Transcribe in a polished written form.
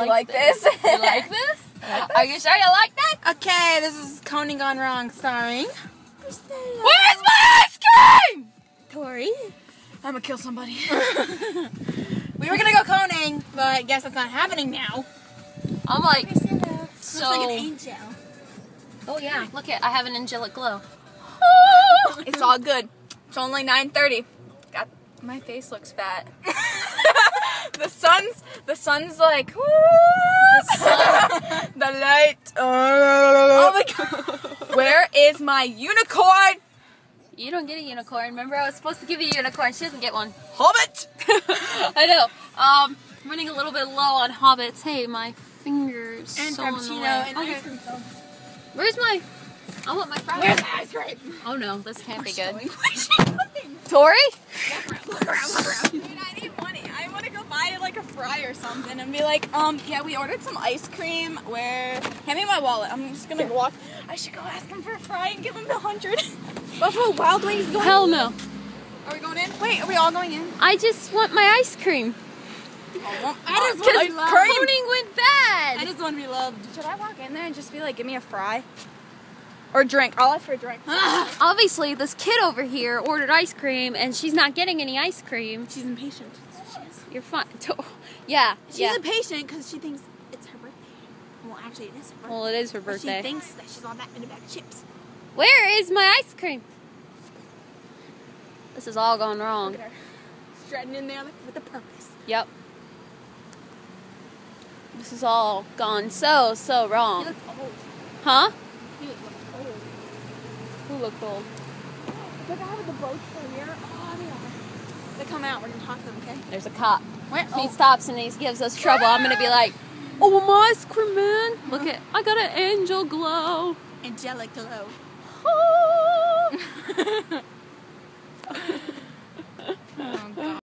like this? You like this? Are you sure you like that? Okay, this is Coning Gone Wrong, starring... Where's my ice cream? Tori. I'm gonna kill somebody. We were gonna go coning, but I guess that's not happening now. I'm like, Looks like an angel. oh yeah, look at, I have an angelic glow. It's all good. It's only 9:30. God, my face looks fat. the sun's like, the light. Oh my god. Where is my unicorn? You don't get a unicorn. Remember, I was supposed to give you a unicorn. She doesn't get one. Hobbit. I know. I'm running a little bit low on hobbits. Hey, my fingers. And so in the Frappuccino way. and Okay. ice cream cones. Where's my? I want my fries. Where's my ice cream? Oh no, this can't be good. Where's she going? Tori? Look around. Dude, I need money. I want to go buy like a fry or something and be like, yeah, we ordered some ice cream. Hand me my wallet. I'm just gonna walk. I should go ask him for a fry and give him the 100. Buffalo Wild Wings going Hell in? no. Are we going in? Wait, are we all going in? I just want my ice cream. I just Because Coning went I bad. just want to be loved. Should I walk in there and just be like, give me a fry? Or drink. I'll ask for a drink. Obviously, this kid over here ordered ice cream, and she's not getting any ice cream. She's impatient. You're fine. Yeah. She's yeah. impatient because she thinks it's her birthday. Well, actually, it is her birthday. Well, it is her But birthday. she thinks that she's on that in a bag of chips. Where is my ice cream? This has all gone wrong. Look at her. Strutting in there with a purpose. Yep. This has all gone so He wrong. looks old. Huh? He looks old. Who looked old? The guy with the boats for here. Oh, they are. They come out. We're going to talk to them, okay? There's a cop. Where? If he stops and he gives us trouble, I'm gonna be like, oh, my ice cream man. Look at, I got an angel glow. Angelic glow. Oh.